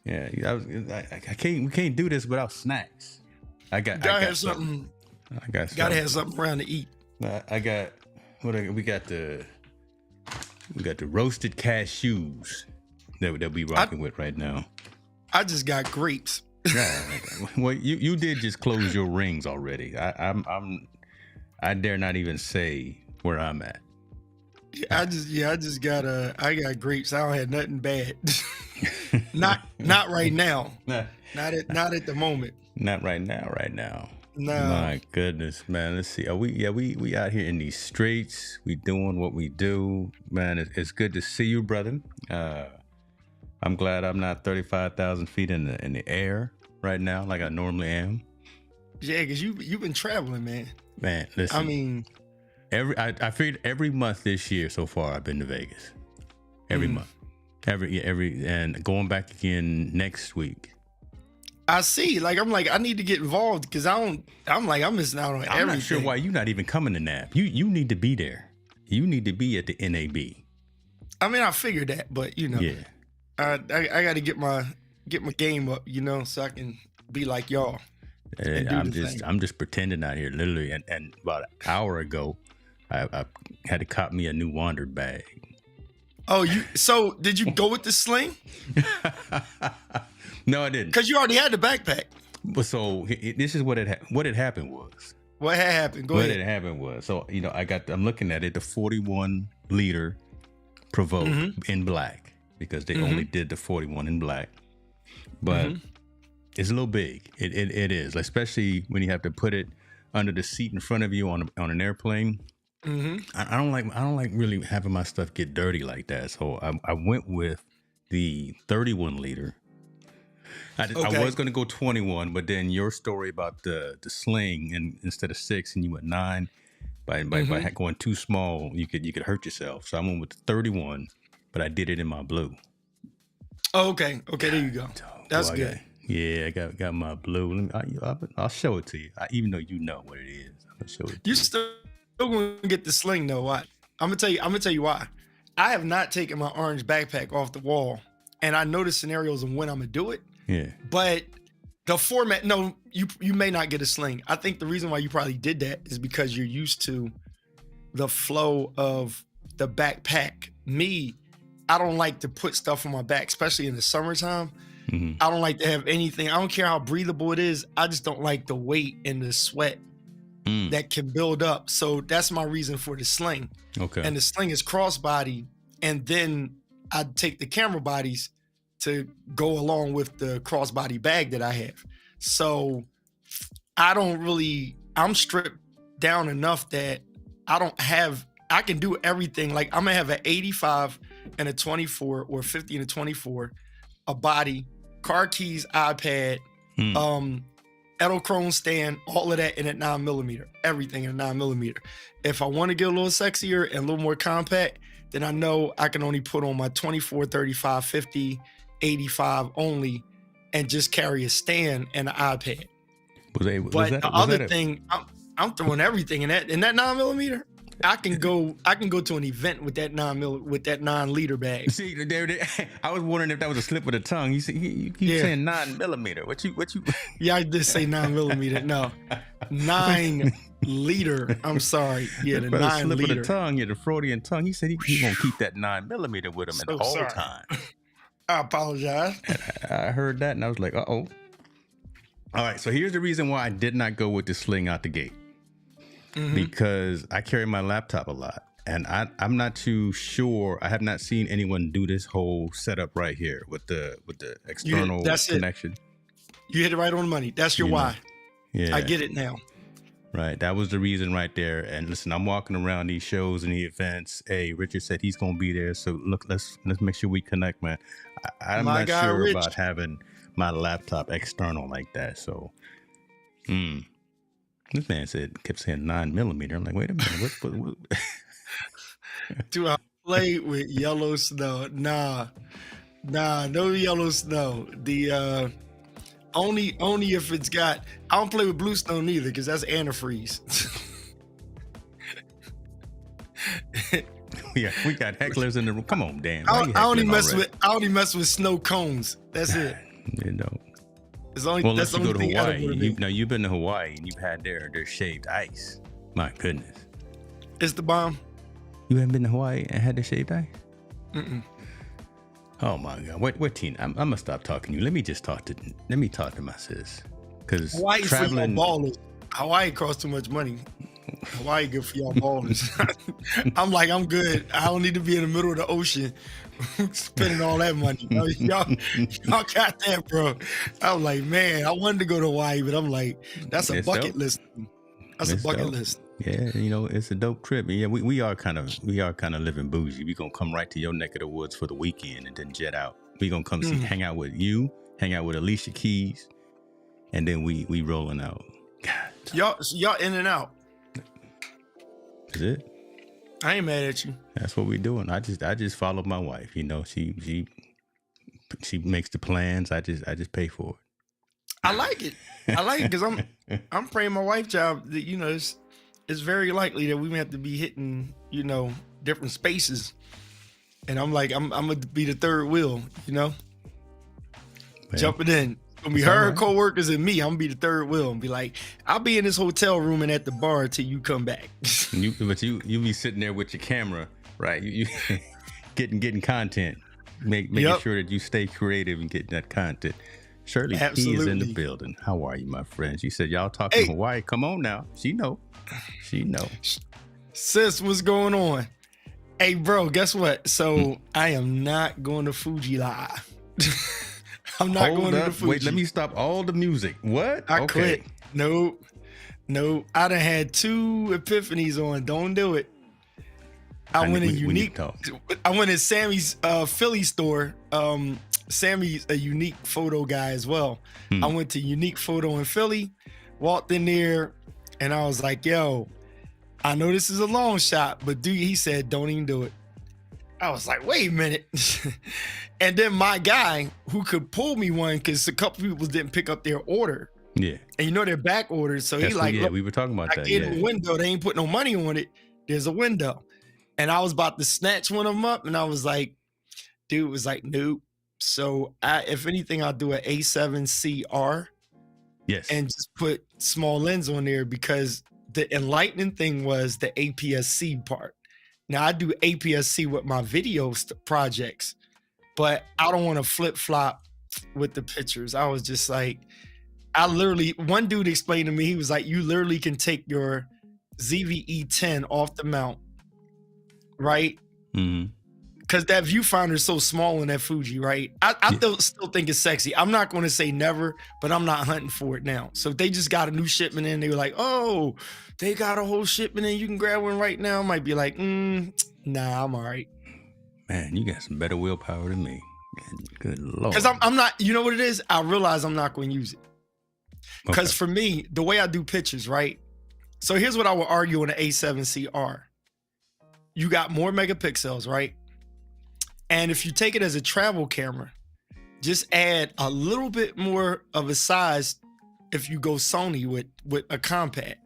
Yeah, I can't. We can't do this without snacks. Gotta have something. Gotta have something around to eat. I got we got the roasted cashews that we rocking with right now. I just got grapes. Yeah. Well, you did just close your rings already. I dare not even say where I'm at. I got grapes. I don't have nothing bad. not right now. Not at the moment. Not right now. Right now. No. My goodness, man. Let's see. We out here in these streets. We doing what we do, man. It's good to see you, brother. I'm glad I'm not 35,000 feet in the air right now like I normally am. Yeah, because you've been traveling, man. Man, listen. I mean, I figured every month this year so far I've been to Vegas. Every month. Every and going back again next week. I see. Like I'm like I need to get involved because I'm missing out on everything. I'm not sure why you're not even coming to NAB. You need to be there. You need to be at the NAB. I mean, I figured that, but yeah. I got to get my game up, so I can be like y'all. I'm just pretending out here, literally. And about an hour ago, I had to cop me a new WANDRD bag. Oh, so did you go with the Sling? No, I didn't. Because you already had the backpack. But so this is what had happened was. What had happened? Go ahead. What had happened was, so I'm looking at it, the 41 liter Provoke in black, because they only did the 41 in black. But it's a little big. It is, especially when you have to put it under the seat in front of you on an airplane. I don't like really having my stuff get dirty like that. So I went with the 31 liter. I was going to go 21, but then your story about the Sling, and instead of 6 and you went 9, by going too small, you could hurt yourself. So I went with the 31, but I did it in my blue. Oh, okay. There you go. That's good. I got my blue. I'll show it to you. Even though you know what it is, I'm gonna show it. You still gonna get the Sling though? Why? I'm gonna tell you why. I have not taken my orange backpack off the wall, and I know the scenarios of when I'm gonna do it. Yeah. But the format, no, you may not get a Sling. I think the reason why you probably did that is because you're used to the flow of the backpack. Me, I don't like to put stuff on my back, especially in the summertime. I don't like to have anything. I don't care how breathable it is. I just don't like the weight and the sweat that can build up. So that's my reason for the Sling. Okay. And the Sling is crossbody, and then I take the camera bodies to go along with the crossbody bag that I have. So I'm stripped down enough that I can do everything. Like I'm gonna have an 85 and a 24 or 50 and a 24, a body, car keys, iPad, Edelkrone stand, all of that in at 9mm, everything in 9mm. If I want to get a little sexier and a little more compact, then I know I can only put on my 24, 35, 50, 85 only, and just carry a stand and an iPad. I'm throwing everything in that 9mm. I can go to an event with that 9-liter bag. See, I was wondering if that was a slip of the tongue. You keep saying 9mm. What you? Yeah, I did say 9mm. No, 9-liter. I'm sorry. Yeah, the 9-liter. Slip of the tongue. Yeah, the Freudian tongue. He said he gonna keep that 9mm with him at all time. I apologize. I heard that and I was like, uh-oh. All right, so here's the reason why I did not go with the Sling out the gate. Because I carry my laptop a lot, and I'm not too sure. I have not seen anyone do this whole setup right here with the external connection. You hit it right on the money. That's your why. Yeah, I get it now. Right, that was the reason right there. And listen, I'm walking around these shows and the events. Hey, Richard said he's gonna be there, so look, let's make sure we connect, man. I'm not sure about having my laptop external like that. So, this man kept saying 9mm. I'm like, wait a minute, what? Do I play with yellow snow? Nah, no yellow snow. The only if it's got. I don't play with blue snow neither, because that's antifreeze. Yeah, we got hecklers in the room. Come on, Dan. I only mess with snow cones. That's it. You know. It's only Well, that's unless you the go only to thing Hawaii. Now you've been to Hawaii and you've had their shaved ice. My goodness. It's the bomb. You haven't been to Hawaii and had their shaved ice? Mm-mm. Oh my God. What Tina? I'm gonna stop talking to you. Let me talk to my sis. Because Hawaii traveling. for y'all ballers. Hawaii costs too much money. Hawaii good for y'all ballers. I'm like, I'm good. I don't need to be in the middle of the ocean spending all that money. Y'all got that, bro. I'm like, man, I wanted to go to Hawaii, but I'm like, that's a bucket list. That's a bucket list. Yeah, you know, it's a dope trip. Yeah, we are kind of living bougie. We gonna come right to your neck of the woods for the weekend and then jet out. We gonna come hang out with you, hang out with Alicia Keys, and then we rolling out. God. Y'all in and out. Is it? I ain't mad at you. That's what we doing. I just follow my wife. You know, she makes the plans. I just pay for it. I like it. I like it because I'm praying my wife job that, you know, it's very likely that we may have to be hitting, you know, different spaces. And I'm like, I'm gonna be the third wheel, you know, jumping in. It's gonna be her co-workers and me. I'm gonna be the third wheel and be like, I'll be in this hotel room and at the bar until you come back. But you be sitting there with your camera, right? You getting content, making sure that you stay creative and getting that content. Shirley Key is in the building. How are you, my friends? You said y'all talking Hawaii. Come on now. She know. Sis, what's going on? Hey, bro, guess what? So I am not going to Fuji Live. I'm not going to the Fuji. Wait, let me stop all the music. What? I quit. Nope. I done had 2 epiphanies on. Don't do it. I went in Sammy's Philly store. Sammy's a unique photo guy as well. I went to Unique Photo in Philly, walked in there, and I was like, yo, I know this is a long shot, but he said, don't even do it. I was like, wait a minute. And then my guy who could pull me one, because a couple people didn't pick up their order. Yeah. And you know they're back orders. So That's look, we were talking about that. I gave him a window. They ain't put no money on it. There's a window. And I was about to snatch one of them up. And I was like, dude was like, nope. So if anything, I'll do an A7CR. Yes. And just put small lens on there, because the enlightening thing was the APS-C part. Now I do APS-C with my video projects, but I don't want to flip flop with the pictures. I was just like, one dude explained to me, he was like, you literally can take your ZVE10 off the mount, right? Mm-hmm. Because that viewfinder is so small in that Fuji, right? I still think it's sexy. I'm not going to say never, but I'm not hunting for it now. So if they just got a new shipment in, they were like, oh, they got a whole shipment in, you can grab one right now. I might be like, nah, I'm all right. Man, you got some better willpower than me. Good Lord. Because I'm not, you know what it is? I realize I'm not going to use it. Because for me, the way I do pictures, right? So here's what I would argue on the A7CR. You got more megapixels, right? And if you take it as a travel camera, just add a little bit more of a size. If you go Sony with a compact,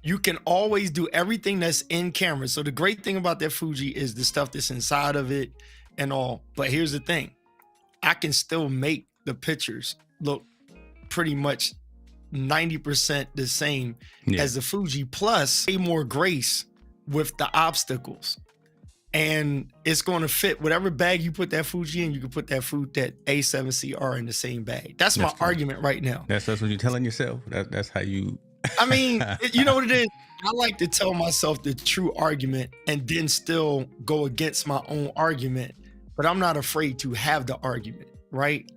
you can always do everything that's in camera. So the great thing about that Fuji is the stuff that's inside of it and all. But here's the thing. I can still make the pictures look pretty much 90% the same as the Fuji, plus a more grace with the obstacles. And it's going to fit whatever bag you put that Fuji in. You can put that A7CR in the same bag. That's my argument right now. That's what you're telling yourself. That's how you. I mean, you know what it is? I like to tell myself the true argument and then still go against my own argument. But I'm not afraid to have the argument, right?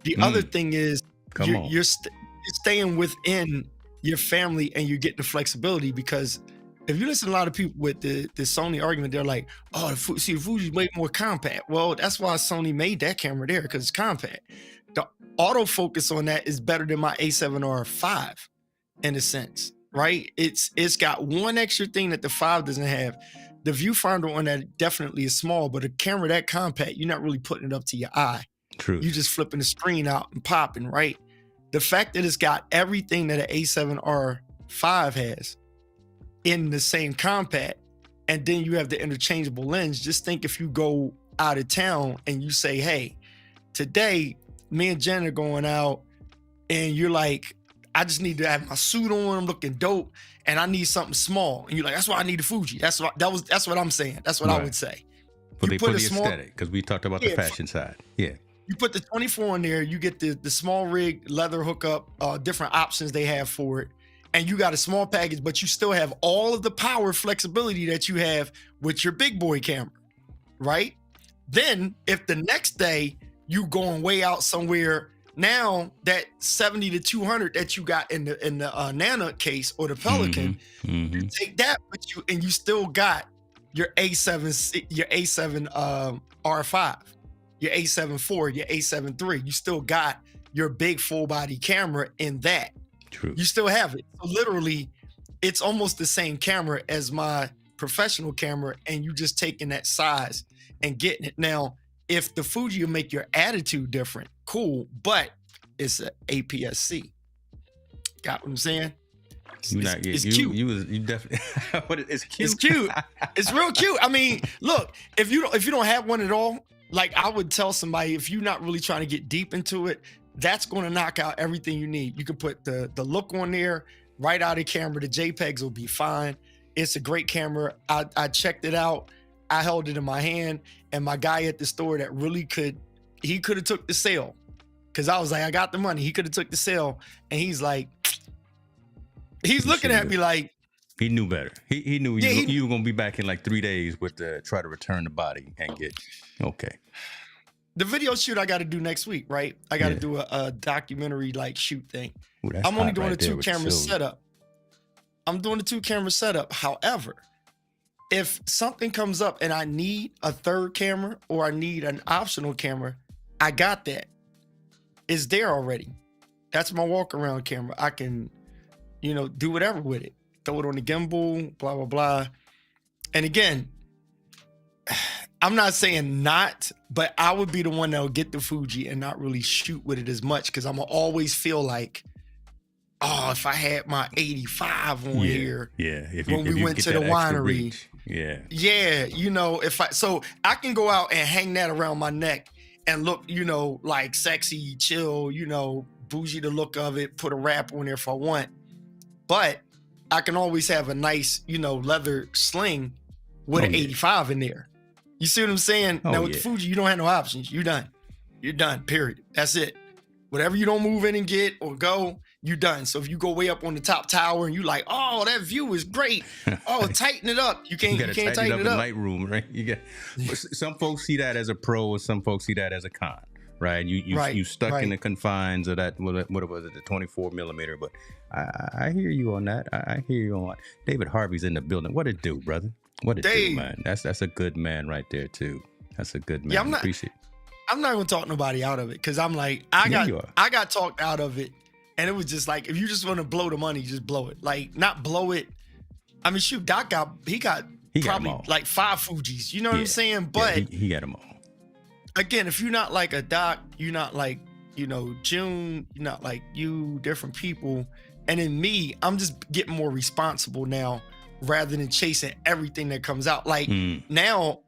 The other thing is you're staying within your family and you get the flexibility, because if you listen to a lot of people with the Sony argument, they're like, oh, the Fuji's way more compact. Well, that's why Sony made that camera there, because it's compact. The autofocus on that is better than my A7R5 in a sense, right? It's got one extra thing that the 5 doesn't have. The viewfinder on that definitely is small, but a camera that compact, you're not really putting it up to your eye. True. You're just flipping the screen out and popping, right? The fact that it's got everything that an A7R5 has in the same compact, and then you have the interchangeable lens. Just think if you go out of town and you say, hey, today me and Jen are going out, and you're like, I just need to have my suit on, I'm looking dope, and I need something small. And you're like, that's why I need a Fuji. That's what I'm saying. That's what I would say. For the aesthetic, because we talked about the fashion side. Yeah. You put the 24 in there, you get the small rig leather hookup, different options they have for it. And you got a small package, but you still have all of the power flexibility that you have with your big boy camera, right? Then if the next day you going way out somewhere, now that 70 to 200 that you got in the Nano case or the Pelican, you take that with you, and you still got your A7 R5, your A7 IV, your A7 III. You still got your big full body camera in that. True. You still have it. So literally, it's almost the same camera as my professional camera, and you just taking that size and getting it. Now, if the Fuji will make your attitude different, cool, but it's an APS-C. Got what I'm saying? It's cute. You definitely. It's cute. It's cute. It's real cute. I mean, look, if you don't have one at all, like I would tell somebody, if you're not really trying to get deep into it, that's going to knock out everything you need. You can put the look on there, right out of the camera. The JPEGs will be fine. It's a great camera. I checked it out. I held it in my hand, and my guy at the store that really could have took the sale, because I was like, I got the money. He could have took the sale, and he's like, he's looking at me like he knew better. He knew you were gonna be back in like 3 days with try to return the body and get okay. The video shoot I got to do next week, right? I got to do a documentary like shoot thing. Ooh, I'm only doing a 2-camera setup. I'm doing a 2-camera setup. However, if something comes up and I need a 3rd camera or I need an optional camera, I got that. It's there already. That's my walk around camera. I can, do whatever with it. Throw it on the gimbal, blah, blah, blah. And again, I'm not saying not, but I would be the one that would get the Fuji and not really shoot with it as much, because I'm going to always feel like, oh, if I had my 85 on here, when we went to the winery. So I can go out and hang that around my neck and look, like sexy, chill, bougie the look of it, put a wrap on there if I want. But I can always have a nice, leather sling with an 85 in there. You see what I'm saying? Now with the Fuji, you don't have no options. You're done. You're done, period. That's it. Whatever you don't move in and get or go, you're done. So if you go way up on the top tower and you like, oh, that view is great. Oh, tighten it up. You can't tighten it up. In Lightroom, right? Some folks see that as a pro, or some folks see that as a con, right? You stuck in the confines of that. What was it? The 24 millimeter. But I hear you on that. I hear you on David Harvey's in the building. What it do, brother? What it do, man? That's a good man right there too. That's a good man. Yeah, Appreciate it. I'm not gonna talk nobody out of it, because I'm like, I got talked out of it, and it was just like, if you just want to blow the money, just blow it. Like, not blow it. I mean, shoot, Doc got probably like 5 Fujis. You know what I'm saying? But he got them all. Again, if you're not like a Doc, you're not like June, you're not like different people, and in me, I'm just getting more responsible now, rather than chasing everything that comes out. Like now,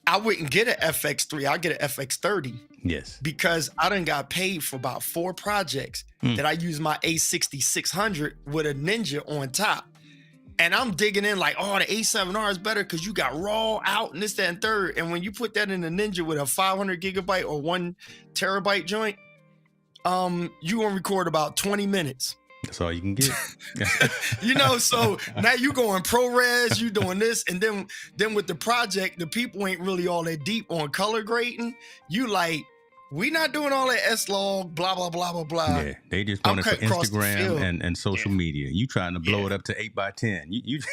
I wouldn't get an FX3, I'll get an FX30. Yes. Because I done got paid for about 4 projects that I use my A6600 with a Ninja on top. And I'm digging in like, oh, the A7R is better because you got raw out and this, that, and third. And when you put that in the Ninja with a 500 gigabyte or 1 terabyte joint, you gonna record about 20 minutes. That's all you can get. So now you going ProRes, you doing this, and then with the project, the people ain't really all that deep on color grading. You like, we not doing all that S-Log, blah, blah, blah, blah, blah. Yeah, they just doing it for Instagram and social media. You trying to blow it up to 8x10.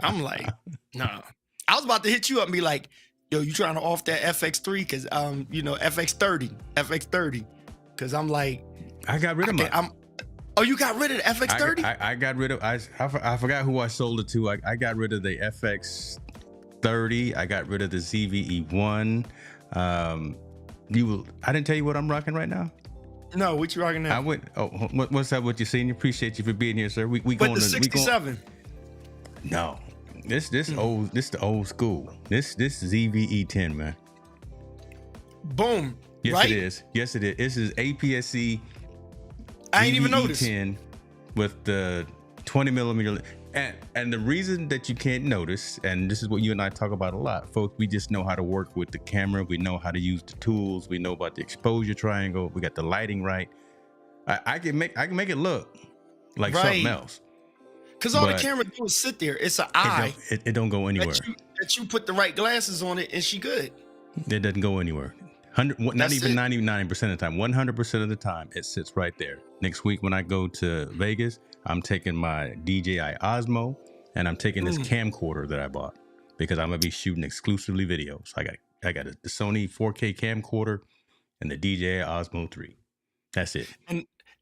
I'm like, nah. I was about to hit you up and be like, yo, you trying to off that FX3? Because, FX30. Because I'm like, I got rid of mine. Oh, you got rid of the FX30? I got rid of, I forgot who I sold it to. I got rid of the FX30. I got rid of the ZVE1. I didn't tell you what I'm rocking right now? No, what you rocking now? What's up with you, senior? Appreciate you for being here, sir. We going the 67. No. This the old school. This ZVE10, man. Boom. Yes, right? it is. Yes, it is. This is APS-C. I ain't even noticed. 10 with the 20 millimeter. And the reason that you can't notice, and this is what you and I talk about a lot, folks, we just know how to work with the camera. We know how to use the tools. We know about the exposure triangle. We got the lighting right. I can make it look like something else. Because all the camera do is sit there. It's an eye. It don't go anywhere. That you put the right glasses on it and she good. It doesn't go anywhere. Not even 99% of the time. 100% of the time, it sits right there. Next week when I go to Vegas, I'm taking my DJI Osmo and I'm taking this camcorder that I bought because I'm gonna be shooting exclusively videos. I got the Sony 4K camcorder and the DJI Osmo 3. That's it.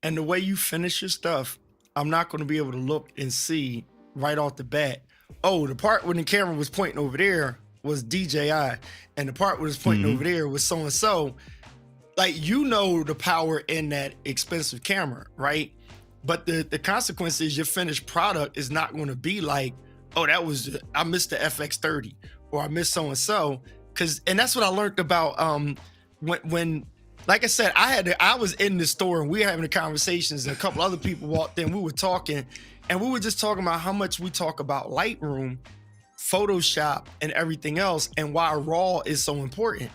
And the way you finish your stuff, I'm not going to be able to look and see right off the bat. Oh, the part when the camera was pointing over there was DJI, and the part was pointing over there was so and so. Like, you know the power in that expensive camera, right? But the consequence is your finished product is not going to be like, oh, I missed the FX30 or I missed so and so. And that's what I learned about when like I said, I was in the store and we were having the conversations, and a couple other people walked in. We were talking, and we were just talking about how much we talk about Lightroom, Photoshop, and everything else, and why RAW is so important.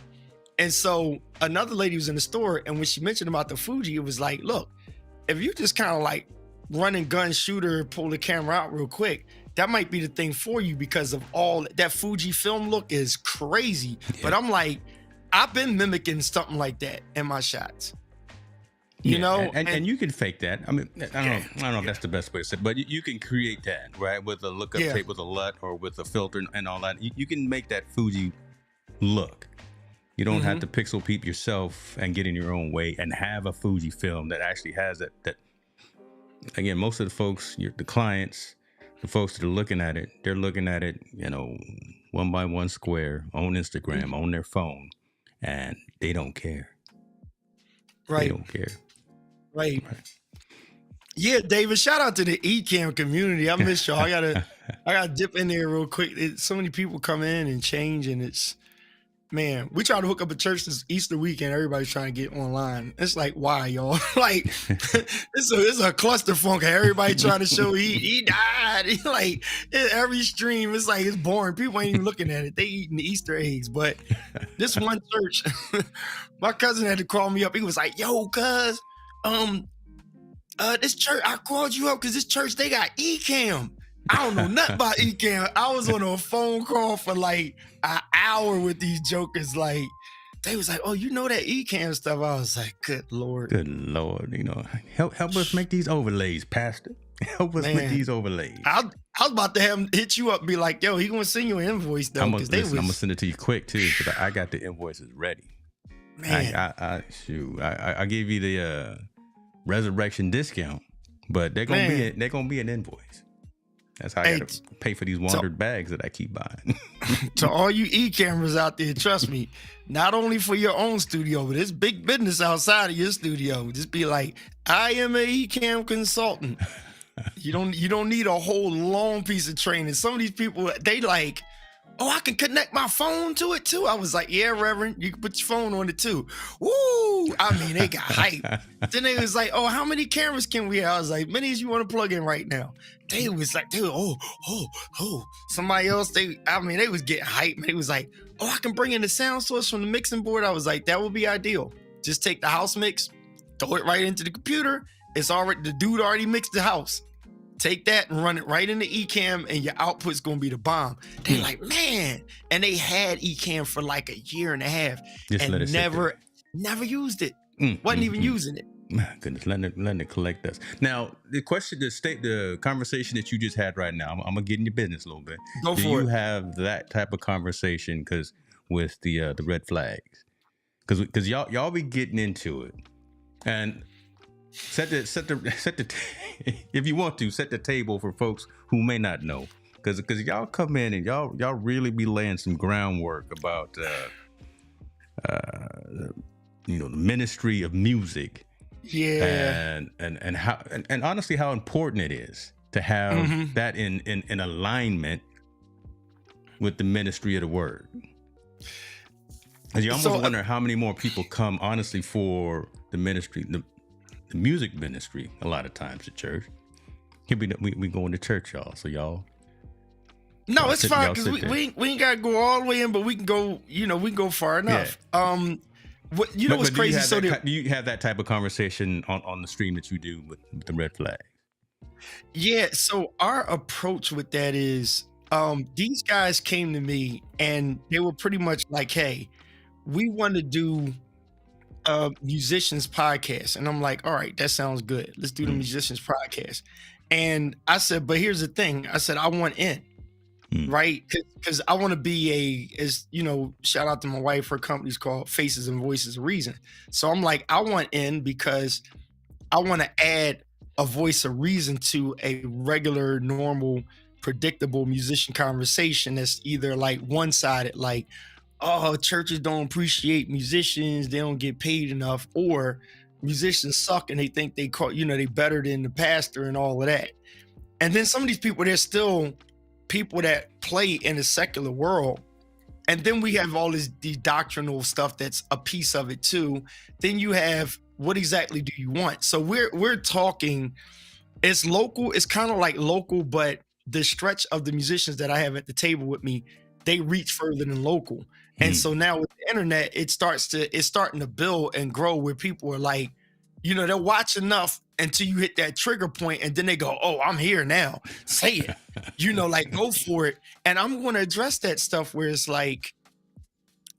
And so another lady was in the store, and when she mentioned about the Fuji, it was like, look, if you just kind of like run and gun shooter, pull the camera out real quick, that might be the thing for you because of all that Fuji film look is crazy. Yeah. But I'm like, I've been mimicking something like that in my shots, you know, and you can fake that. I mean, I don't know if that's the best way to say it, but you can create that, right? With a lookup tape, with a LUT, or with a filter and all that. You can make that Fuji look. You don't have to pixel peep yourself and get in your own way and have a Fuji film that actually has that. Again, most of the folks, the clients, the folks that are looking at it, they're looking at it, you know, 1 by 1 square on Instagram, on their phone. And they don't care. Right. They don't care. Right. Yeah, David, shout out to the eCamm community. I miss y'all. I gotta dip in there real quick. So many people come in and change, and it's, man, we try to hook up a church this Easter weekend. Everybody's trying to get online. It's like, why, y'all? Like, it's a clusterfunk. Everybody trying to show he died. Like, every stream, it's like, it's boring. People ain't even looking at it. They eating the Easter eggs. But this one church, my cousin had to call me up. He was like, yo, cuz, this church, I called you up because this church, they got eCamm. I don't know nothing about eCamm. I was on a phone call for like an hour with these jokers. Like, they was like, oh, you know that eCamm stuff? I was like, good Lord. Good Lord. You know, help us make these overlays, Pastor. Help us with these overlays. I was about to have him hit you up and be like, yo, he gonna send you an invoice though. I'm gonna send it to you quick too, because I got the invoices ready. Man. I gave you the resurrection discount, but they're gonna be an invoice. That's how I gotta pay for these WANDRD bags that I keep buying. To all you eCammers out there, trust me, not only for your own studio, but it's big business outside of your studio. Just be like, I am an eCamm consultant. You don't need a whole long piece of training. Some of these people, they like, oh, I can connect my phone to it too. I was like, yeah, Reverend, you can put your phone on it too. Woo! I mean, they got hype. Then they was like, oh, how many cameras can we have? I was like, many as you want to plug in right now. They was like, dude, oh. Somebody else, they was getting hype. They was like, oh, I can bring in the sound source from the mixing board. I was like, that would be ideal. Just take the house mix, throw it right into the computer. The dude already mixed the house. Take that and run it right into eCamm, and your output's gonna be the bomb. They like, man, and they had eCamm for like a year and a half, and never used it. Wasn't even using it. My goodness, letting it collect us. Now, the conversation that you just had right now, I'm gonna get in your business a little bit. Go for it. Do you have that type of conversation? Because with the red flags, because y'all be getting into it, and set the if you want to set the table for folks who may not know, because y'all come in and y'all really be laying some groundwork about the ministry of music, and how and honestly how important it is to have that in alignment with the ministry of the word. Because you almost So wonder how many more people come, honestly, for the ministry, the music ministry. A lot of times at church, we going to church, y'all. So y'all. no, Y'all it's sit- fine y'all because sit there. we ain't gotta go all the way in, but we can go. You know, we can go far enough. What you know what's But do you crazy? have So do you have that type of conversation on the stream that you do with the red flag? yeah, so our approach with that is these guys came to me and they were pretty much like, hey, we want to do a musicians podcast. And I'm like, all right, that sounds good. Let's do the musicians podcast. And I said, but here's the thing. I said, I want in, right? Because I want to be as you know, shout out to my wife, her company's called Faces and Voices of Reason. So I'm like, I want in because I want to add a voice of reason to a regular, normal, predictable musician conversation that's either like one-sided, like, oh, churches don't appreciate musicians, they don't get paid enough, or musicians suck and they think they call, you know, they better than the pastor and all of that. And then some of these people, they're still people that play in the secular world. And then we have all these doctrinal stuff that's a piece of it too. Then you have, what exactly do you want? So we're talking, it's local, it's kind of like local, but the stretch of the musicians that I have at the table with me, they reach further than local. And so now with the internet, it's starting to build and grow where people are like, you know, they'll watch enough until you hit that trigger point and then they go, oh, I'm here now. Say it, you know, like go for it. And I'm going to address that stuff where it's like,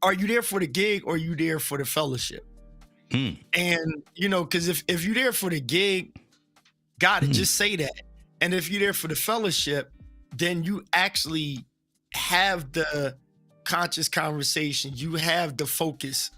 are you there for the gig or are you there for the fellowship? And, you know, because if you're there for the gig, got it, just say that. And if you're there for the fellowship, then you actually have the conscious conversation, you have the focus,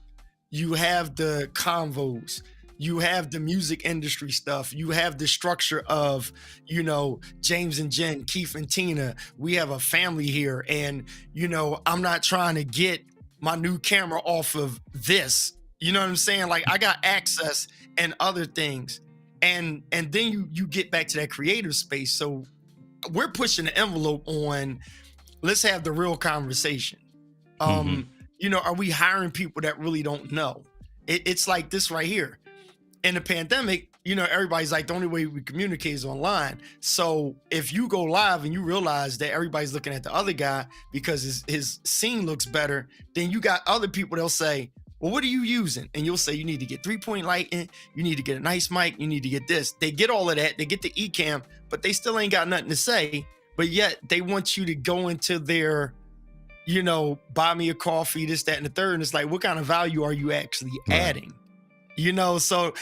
you have the convos, you have the music industry stuff, you have the structure of, you know, James and Jen, Keith and Tina, we have a family here. And, you know, I'm not trying to get my new camera off of this. You know what I'm saying? Like I got access and other things. And then you get back to that creative space. So we're pushing the envelope on, let's have the real conversation. You know, are we hiring people that really don't know? It's like this right here. In the pandemic, you know, everybody's like, the only way we communicate is online. So if you go live and you realize that everybody's looking at the other guy because his scene looks better, then you got other people that'll say, well, what are you using? And you'll say, you need to get 3-point lighting, you need to get a nice mic, you need to get this. They get all of that, they get the eCamm, but they still ain't got nothing to say. But yet they want you to go into their, you know, buy me a coffee, this, that, and the third. And it's like, what kind of value are you actually adding? You know, so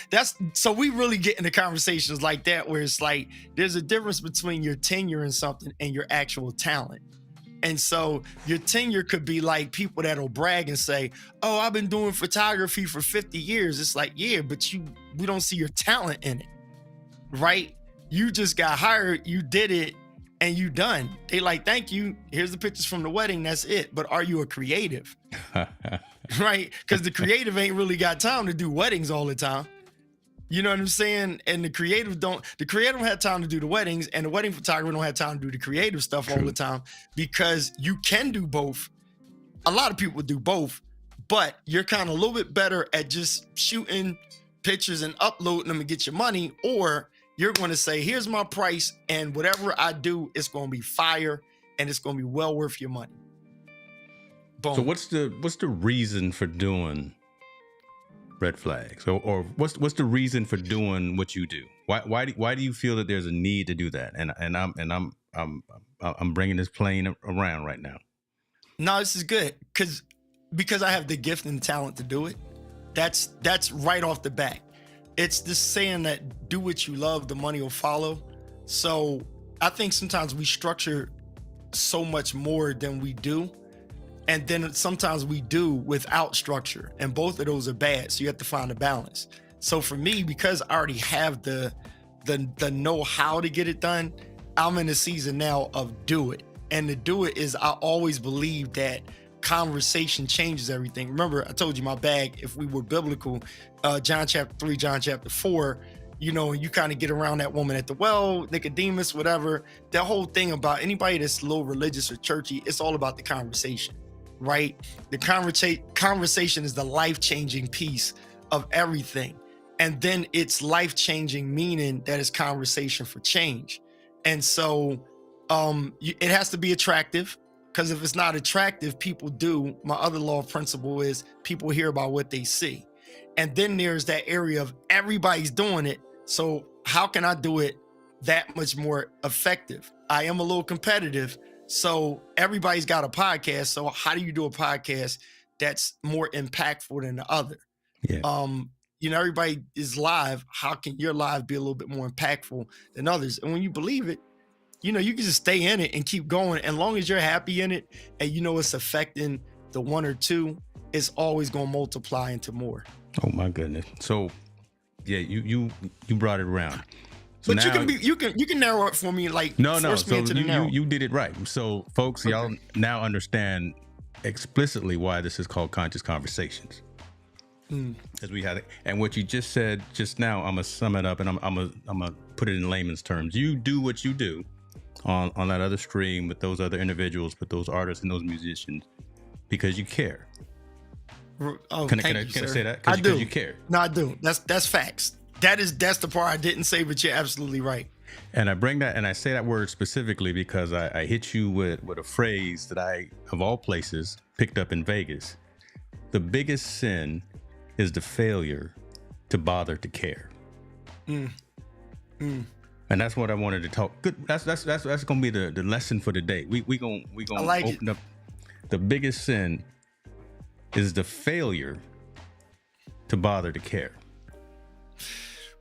we really get into conversations like that where it's like, there's a difference between your tenure in something and your actual talent. And so your tenure could be like people that'll brag and say, oh, I've been doing photography for 50 years. It's like, yeah, but we don't see your talent in it, right? You just got hired, you did it, and you done. They like, thank you. Here's the pictures from the wedding. That's it. But are you a creative? Right? Because the creative ain't really got time to do weddings all the time. You know what I'm saying? And the creative don't have time to do the weddings, and the wedding photographer don't have time to do the creative stuff all the time, because you can do both. A lot of people do both, but you're kind of a little bit better at just shooting pictures and uploading them and get your money, or you're going to say, here's my price, and whatever I do, it's going to be fire and it's going to be well worth your money. Boom. So what's the reason for doing red flags, or what's the reason for doing what you do? Why do you feel that there's a need to do that? And I'm bringing this plane around right now. No, this is good because I have the gift and talent to do it. That's right off the bat. It's this saying that do what you love, the money will follow. So I think sometimes we structure so much more than we do. And then sometimes we do without structure, and both of those are bad. So you have to find a balance. So for me, because I already have the know-how to get it done, I'm in the season now of do it. And to do it is, I always believe that conversation changes everything. Remember, I told you my bag, if we were biblical, John chapter 3, John chapter 4, you know, you kind of get around that woman at the well, Nicodemus, whatever. That whole thing about anybody that's a little religious or churchy, it's all about the conversation. right? The conversation is the life-changing piece of everything. And then it's life-changing, meaning that it's conversation for change. And so it has to be attractive, because if it's not attractive, people do. My other law of principle is people hear about what they see. And then there's that area of everybody's doing it. So how can I do it that much more effective? I am a little competitive. So everybody's got a podcast. So how do you do a podcast that's more impactful than the other? Yeah. Everybody is live. How can your live be a little bit more impactful than others? And when you believe it, you can just stay in it and keep going. As long as you're happy in it and it's affecting the one or two, it's always going to multiply into more. Oh my goodness. So yeah, you brought it around. So but now, you can narrow it for me, like no. Force me So into you did it right. So folks, y'all now understand explicitly why this is called Conscious Conversations. As we had it, and what you just said just now, I'm gonna sum it up, and I'm gonna put it in layman's terms. You do what you do on that other stream with those other individuals, with those artists and those musicians, because you care. Oh, can thank I you, sir. say that? I do. You care. No, I do. That's facts. That's the part I didn't say, but you're absolutely right. And I bring that, and I say that word specifically because I hit you with a phrase that I, of all places, picked up in Vegas. The biggest sin is the failure to bother to care. And that's what I wanted to talk. Good. That's gonna be the lesson for today. We gonna open up. The biggest sin is the failure to bother to care.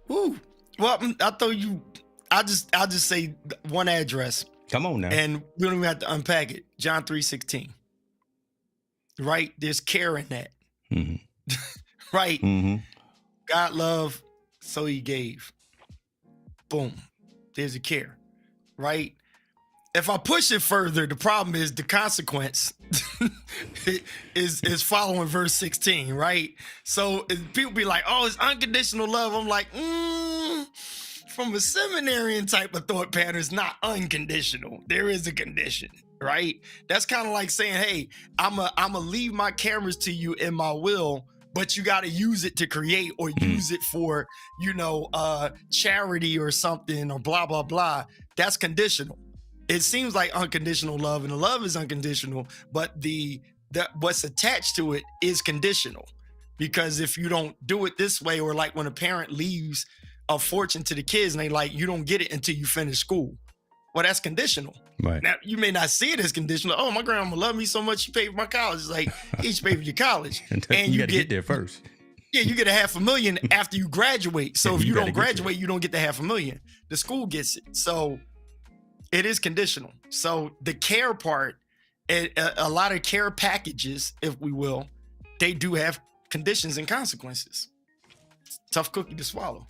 Woo. Well, I'll just say one address. Come on now. And we don't even have to unpack it. John 3:16. Right? There's care in that. Mm-hmm. Right? Mm-hmm. God loved, so he gave. Boom. There's a care. Right? If I push it further, the problem is the consequence is following verse 16, right? So people be like, oh, it's unconditional love. I'm like, from a seminarian type of thought pattern, it's not unconditional. There is a condition, right? That's kind of like saying, hey, I'm a leave my cameras to you in my will, but you got to use it to create or use it for, charity or something or blah, blah, blah. That's conditional. It seems like unconditional love, and the love is unconditional, but the what's attached to it is conditional. Because if you don't do it this way, or like when a parent leaves a fortune to the kids and they like, you don't get it until you finish school. Well, that's conditional. Right. Now, you may not see it as conditional. Oh, my grandma loved me so much, she paid for my college. It's like, each paid for your college. And you got to get there first. Yeah, you get $500,000 after you graduate. So if you don't graduate, you don't get the $500,000. The school gets it. So it is conditional. So the care part, a lot of care packages, if we will, they do have conditions and consequences. Tough cookie to swallow.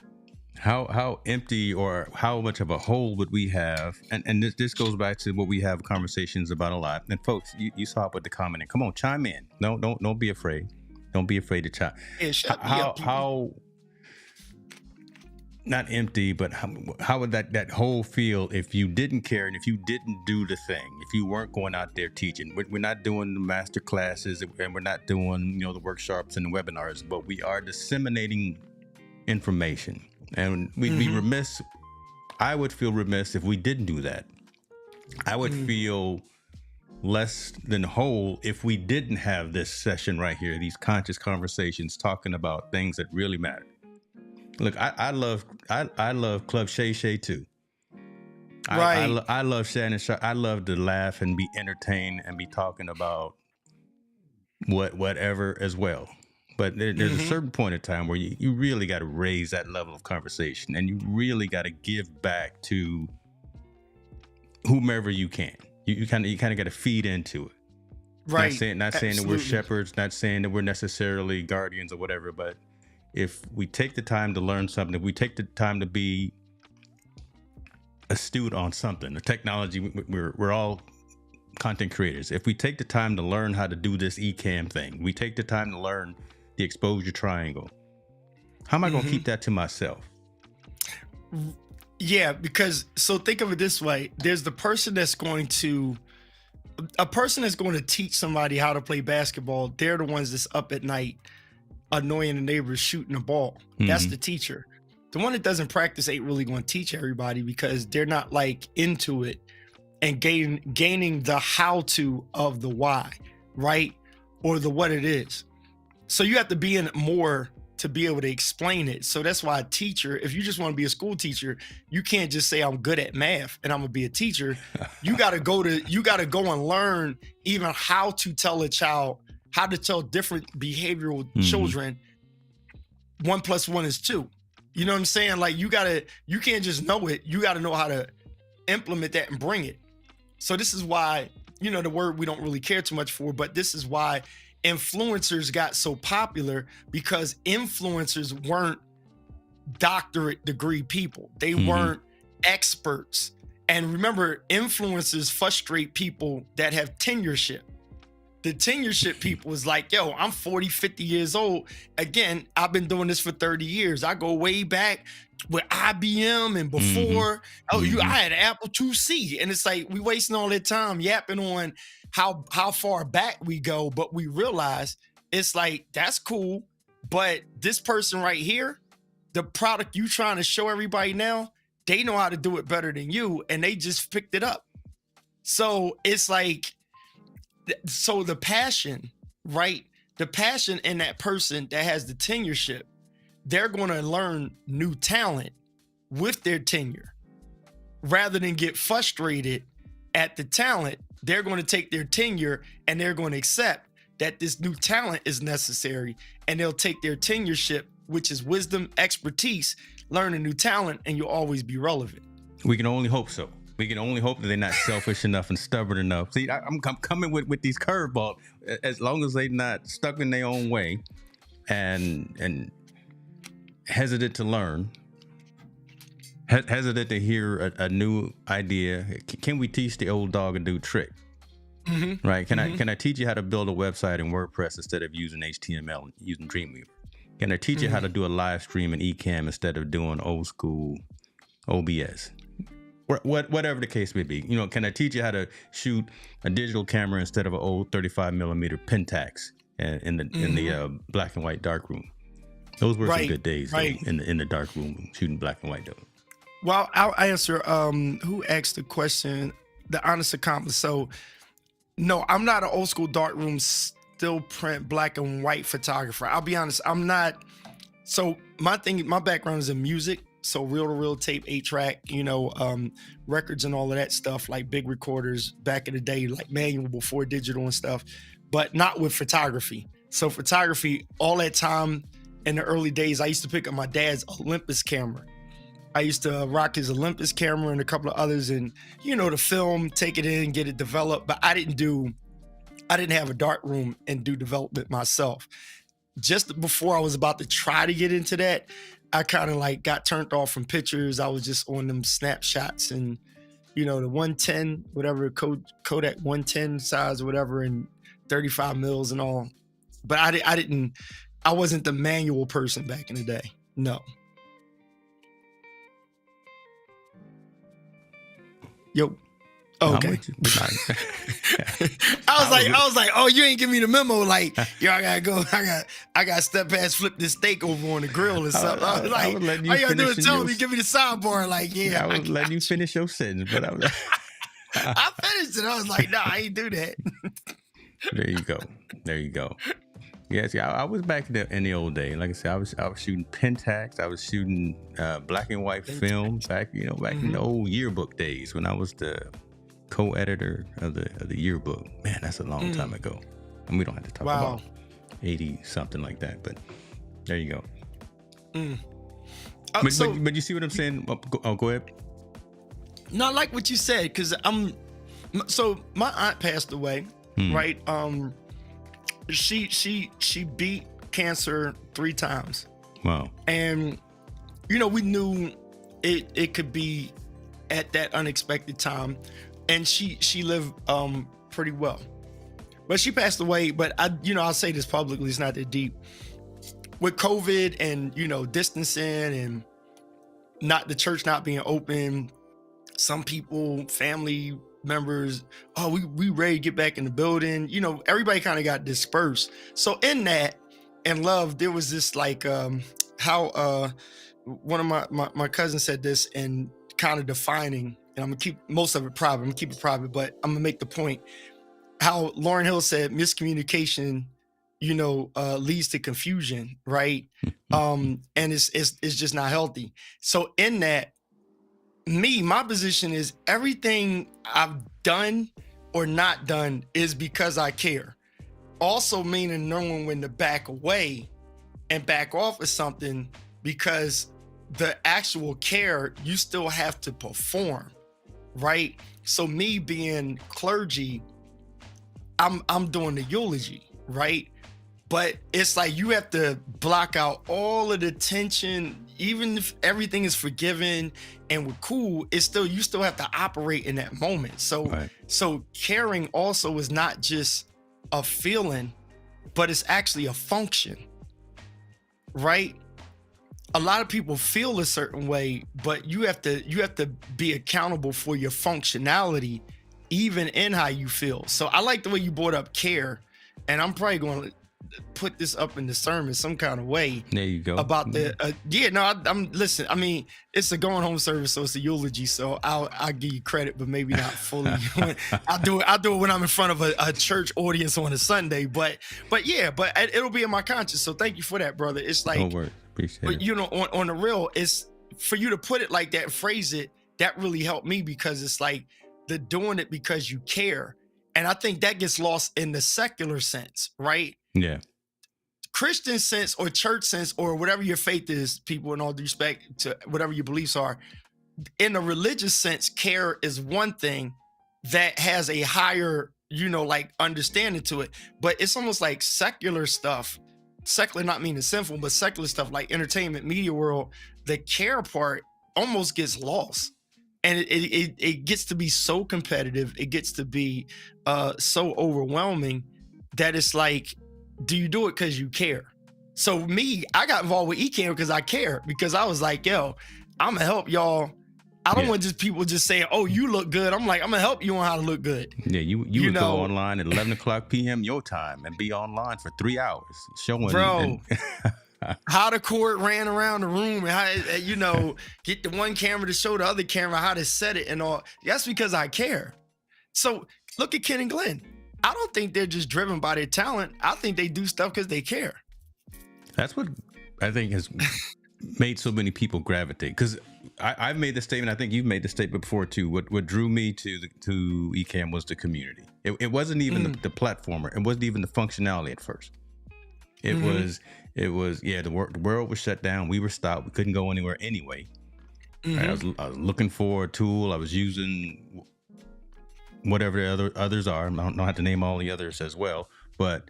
How empty or how much of a hole would we have? And this goes back to what we have conversations about a lot. And folks, you saw it with the comment. Come on, chime in. No, don't be afraid. Don't be afraid to chime. Yeah, how not empty, but how would that hole feel if you didn't care and if you didn't do the thing, if you weren't going out there teaching? We're not doing the master classes and we're not doing the workshops and the webinars, but we are disseminating information. And we'd be remiss. I would feel remiss if we didn't do that. I would feel less than whole if we didn't have this session right here, these conscious conversations talking about things that really matter. Look, I love Club Shay Shay too. Right. I love Shannon Sharp. I love to laugh and be entertained and be talking about whatever as well. But there's a certain point in time where you really got to raise that level of conversation, and you really got to give back to whomever you can. You kind of got to feed into it. Right. Not saying that we're shepherds, not saying that we're necessarily guardians or whatever, but if we take the time to learn something, if we take the time to be astute on something, the technology, we're all content creators. If we take the time to learn how to do this eCamm thing, we take the time to learn the exposure triangle, how am I going to keep that to myself? Yeah, because so think of it this way. There's the person that's going to a person that's going to teach somebody how to play basketball, they're the ones that's up at night annoying the neighbors shooting the ball. That's the teacher. The one that doesn't practice ain't really going to teach everybody because they're not like into it and gaining the how to of the why, right? Or the what it is. So you have to be in it more to be able to explain it. So that's why a teacher, if you just want to be a school teacher, you can't just say I'm good at math and I'm gonna be a teacher. You gotta go and learn even how to tell a child, how to tell different behavioral children 1 + 1 is 2. You know what I'm saying? Like you can't just know it. You gotta know how to implement that and bring it. So this is why, the word we don't really care too much for, but this is why influencers got so popular, because influencers weren't doctorate degree people. They weren't experts. And remember, influencers frustrate people that have tenureship. The tenureship people is like, yo, I'm 40, 50 years old. Again, I've been doing this for 30 years. I go way back with IBM and before. I had an Apple IIc. And it's like, we wasting all that time yapping on how far back we go, but we realize it's like, that's cool. But this person right here, the product you trying to show everybody now, they know how to do it better than you. And they just picked it up. So it's like, so the passion, right? The passion in that person that has the tenureship, they're going to learn new talent with their tenure. Rather than get frustrated at the talent, they're going to take their tenure and they're going to accept that this new talent is necessary, and they'll take their tenureship, which is wisdom, expertise, learn a new talent, and you'll always be relevant. We can only hope so. We can only hope that they're not selfish enough and stubborn enough. See, I'm coming with these curveballs. As long as they're not stuck in their own way and hesitant to learn, hesitant to hear a new idea. Can we teach the old dog a new trick? Right? Can I teach you how to build a website in WordPress instead of using HTML and using Dreamweaver? Can I teach you how to do a live stream in eCamm instead of doing old school OBS? Whatever the case may be, can I teach you how to shoot a digital camera instead of an old 35mm Pentax in the black and white dark room? Those were some good days, though, in the dark room shooting black and white, though. Well, I'll answer. Who asked the question? The honest accomplice. So, no, I'm not an old school dark room still print black and white photographer. I'll be honest, I'm not. So my background is in music. So reel-to-reel tape, 8-track, records and all of that stuff, like big recorders back in the day, like manual before digital and stuff, but not with photography. So photography, all that time in the early days, I used to pick up my dad's Olympus camera. I used to rock his Olympus camera and a couple of others, and the film, take it in, get it developed. But I didn't have a dark room and do development myself. Just before I was about to try to get into that, I kind of like got turned off from pictures. I was just on them snapshots and, the 110, whatever, Kodak 110 size or whatever, and 35 mils and all. But I wasn't the manual person back in the day. No. Yo. Okay. I was like, oh, you ain't give me the memo. Like, yo, I gotta go. I gotta step past, flip this steak over on the grill or something. I was like, all you gotta do is tell me, give me the sidebar. Like, yeah. I was letting you finish your sentence, but I was. I finished it. I was like, nah, I ain't do that. There you go. Yes, yeah, I was back in the old day. Like I said, I was shooting Pentax. I was shooting black and white film back in the old yearbook days when I was the co-editor of the yearbook. Man, that's a long time ago. And we don't have to talk about 80 something like that, but there you go. But you see what I'm saying? Go ahead. No, I like what you said, because so my aunt passed away, right? She beat cancer 3 times. Wow. And we knew it could be at that unexpected time. And she lived pretty well, but she passed away. But I'll say this publicly, it's not that deep. With COVID and distancing and not the church not being open, some people, family members, oh, we ready to get back in the building. You know, everybody kind of got dispersed. So in that and love, there was this like how one of my cousins said this and kind of defining, and I'm gonna keep most of it private. I'm gonna keep it private, but I'm gonna make the point. How Lauryn Hill said miscommunication, you know, leads to confusion, right? And it's just not healthy. So in that, my position is everything I've done or not done is because I care. Also meaning knowing when to back away and back off of something, because the actual care, you still have to perform, right? So me being clergy, I'm doing the eulogy, right? But it's like you have to block out all of the tension. Even if everything is forgiven and we're cool, it's still, you still have to operate in that moment. So, so caring also is not just a feeling, but it's actually a function, right? A lot of people feel a certain way, but you have to be accountable for your functionality, even in how you feel. So I like the way you brought up care, and I'm probably going to put this up in the sermon some kind of way. There you go. About the I'm listen. I mean, it's a going home service, so it's a eulogy. So I'll give you credit, but maybe not fully. I'll do it when I'm in front of a church audience on a Sunday. But it'll be in my conscience. So thank you for that, brother. It's like, don't worry, appreciate but it. you know, on the real, it's for you to put it like that, phrase it. That really helped me, because it's like the doing it because you care, and I think that gets lost in the secular sense, right? Yeah. Christian sense or church sense or whatever your faith is, people, in all due respect to whatever your beliefs are, in a religious sense, care is one thing that has a higher, you know, like understanding to it. But it's almost like secular stuff, secular not meaning sinful, but secular stuff like entertainment, media world, the care part almost gets lost. And it gets to be so competitive, it gets to be so overwhelming that it's like, do you do it because you care? So me, I got involved with eCamm because I care, because I was like, yo, I'm gonna help y'all. I don't want just people just saying, oh, you look good. I'm like, I'm gonna help you on how to look good. Yeah, you would go online at 11 o'clock p.m. your time and be online for 3 hours showing. Bro, how the cord ran around the room and how, you know, get the one camera to show the other camera how to set it and all. That's because I care. So look at Ken and Glenn. I don't think they're just driven by their talent. I think they do stuff because they care. That's what I think has made so many people gravitate. Because I've made the statement. I think you've made the statement before too. What drew me to eCamm was the community. It wasn't even the platformer. It wasn't even the functionality at first. It was the world was shut down. We were stopped. We couldn't go anywhere anyway. Right? I was looking for a tool. I was using whatever the others are. I don't have to name all the others as well, but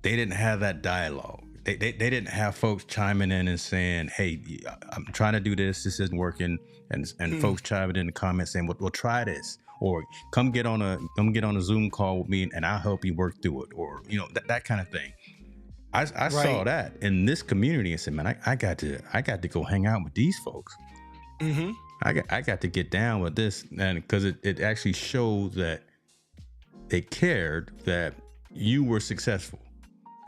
they didn't have that dialogue. They didn't have folks chiming in and saying, hey, I'm trying to do this isn't working, and folks chiming in the comments saying, well, try this, or come get on a Zoom call with me and I'll help you work through it, or you know, that kind of thing. I saw that in this community and said, man, I got to go hang out with these folks. I got to get down with this, and because it actually showed that they cared that you were successful.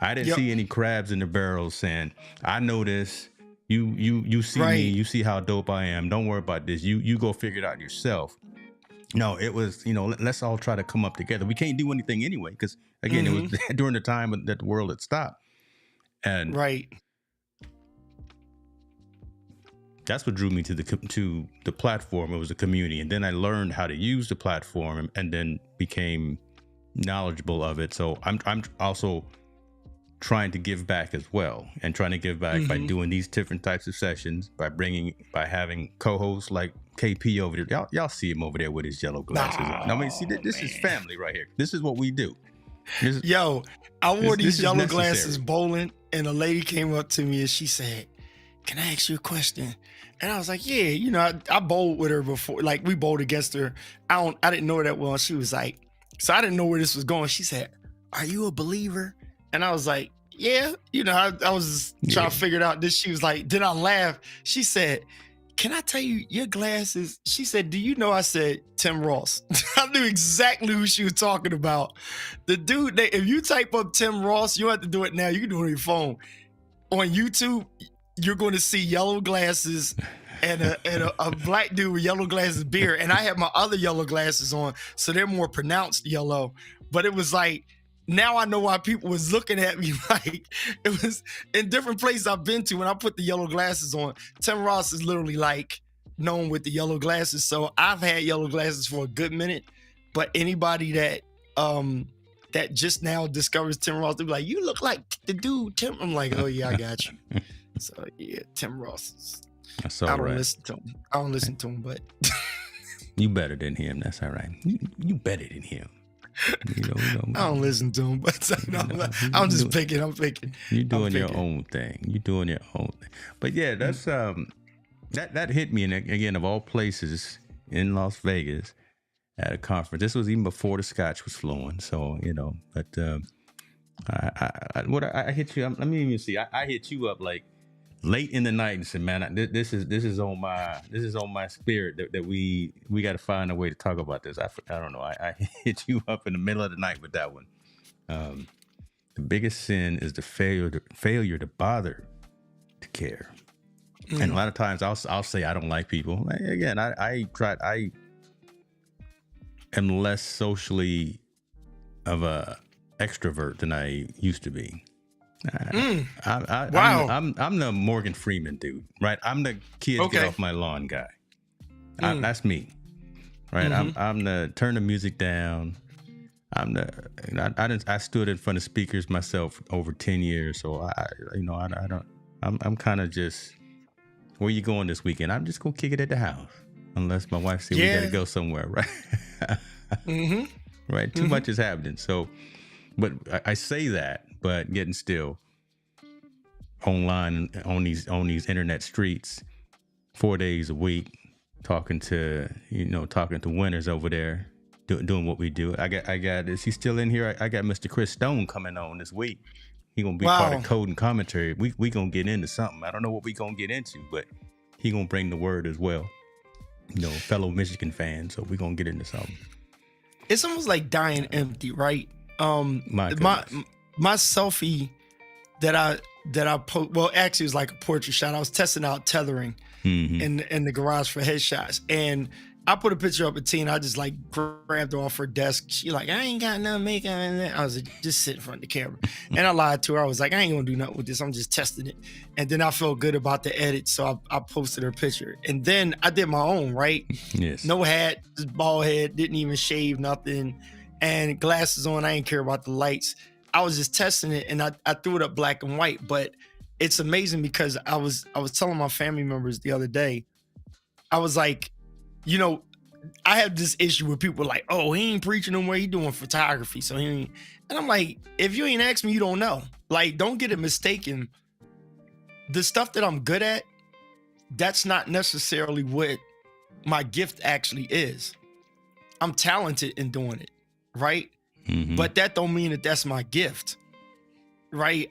I didn't see any crabs in the barrel saying, I know this, you see me, you see how dope I am, don't worry about this, you go figure it out yourself. No, it was, you know, let's all try to come up together. We can't do anything anyway, because again, it was during the time that the world had stopped. And that's what drew me to the platform. It was a community, and then I learned how to use the platform, and then became knowledgeable of it. So I'm also trying to give back as well, and trying to give back by doing these different types of sessions, by having co-hosts like KP over there. Y'all see him over there with his yellow glasses. I mean, see, this is family right here. This is what we do. I wore these yellow glasses bowling, and a lady came up to me and she said, can I ask you a question? And I was like, yeah, you know, I bowled with her before, like we bowled against her. I didn't know her that well. And she was like, so I didn't know where this was going. She said, are you a believer? And I was like, yeah, you know, I was trying to figure it out. This, she was like, then I laughed. She said, can I tell you your glasses? She said, do you know I said Tim Ross? I knew exactly who she was talking about. The dude, if you type up Tim Ross, you don't have to do it now. You can do it on your phone. On YouTube, you're going to see yellow glasses and a black dude with yellow glasses beard. And I had my other yellow glasses on, so they're more pronounced yellow. But it was like, now I know why people was looking at me like it was in different places I've been to when I put the yellow glasses on. Tim Ross is literally like known with the yellow glasses. So I've had yellow glasses for a good minute, but anybody that that just now discovers Tim Ross, they'll be like, you look like the dude Tim. I'm like, oh yeah, I got you. So yeah, Tim Ross. That's all right. I don't listen to him, but you better than him. That's all right. You better than him. I don't listen to him, but I'm just picking. I'm picking. You're doing your own thing. But yeah, that's that hit me. And again, of all places in Las Vegas at a conference. This was even before the scotch was flowing. So but I hit you. Let me even see. I hit you up like late in the night and said, man, this is on my spirit that we got to find a way to talk about this. I don't know. I hit you up in the middle of the night with that one. The biggest sin is the failure to bother to care. Mm. And a lot of times I'll say I don't like people. Again, I am less socially of a extrovert than I used to be. Wow. I'm the Morgan Freeman dude, right? I'm the kids get off my lawn guy. That's me, right? Mm-hmm. I'm the turn the music down. I stood in front of speakers myself over 10 years, so I'm kind of just, where you going this weekend? I'm just gonna kick it at the house, unless my wife says we gotta go somewhere, right? Mm-hmm. Right? Too much is happening, so. But I say that, but getting still online on these internet streets 4 days a week, talking to winners over there, doing what we do. I got is he still in here? I got Mr. Chris Stone coming on this week. He gonna be part of Code and Commentary. We gonna get into something. I don't know what we gonna get into, but he gonna bring the word as well. Fellow Michigan fan, so we gonna get into something. It's almost like dying empty, right? My selfie that I post, well, actually it was like a portrait shot. I was testing out tethering in the garage for headshots, and I put a picture up of Tina. I just like grabbed her off her desk. She like, I ain't got no makeup. I was like, just sit in front of the camera, and I lied to her. I was like, I ain't gonna do nothing with this. I'm just testing it. And then I felt good about the edit, so I posted her picture. And then I did my own, right? Yes. No hat, just bald head, didn't even shave, nothing. And glasses on, I didn't care about the lights. I was just testing it, and I threw it up black and white. But it's amazing because I was telling my family members the other day, I was like, I have this issue where people are like, oh, he ain't preaching no more, he doing photography. So he ain't. And I'm like, if you ain't asked me, you don't know. Like, don't get it mistaken. The stuff that I'm good at, that's not necessarily what my gift actually is. I'm talented in doing it. Right. Mm-hmm. But that don't mean that that's my gift. Right.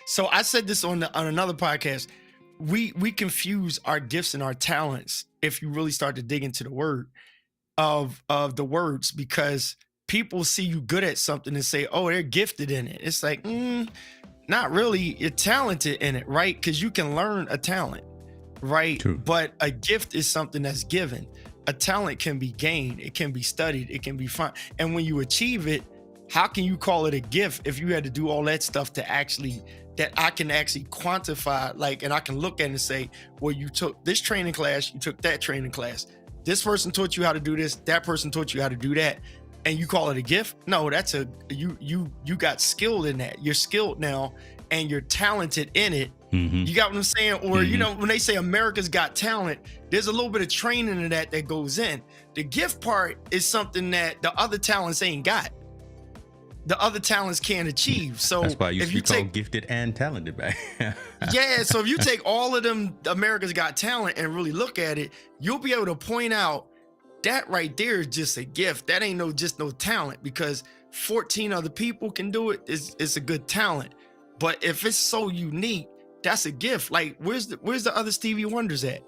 So I said this on another podcast. We confuse our gifts and our talents if you really start to dig into the word of the words, because people see you good at something and say, oh, they're gifted in it. It's like, not really. You're talented in it, right? Because you can learn a talent, right? True. But a gift is something that's given. A talent can be gained, it can be studied, it can be fun. And when you achieve it, how can you call it a gift if you had to do all that stuff that I can actually quantify, like, and I can look at it and say, well, you took this training class, you took that training class. This person taught you how to do this, that person taught you how to do that, and you call it a gift? No, that's you got skilled in that. You're skilled now and you're talented in it. Mm-hmm. You got what I'm saying? Or, when they say America's Got Talent, there's a little bit of training in that goes in. The gift part is something that the other talents ain't got. The other talents can't achieve. So that's why you called gifted and talented, right? Yeah. So if you take all of them America's Got Talent and really look at it, you'll be able to point out that right there is just a gift. That ain't just no talent, because 14 other people can do it. It's a good talent. But if it's so unique, that's a gift. Like, where's the other Stevie Wonders at?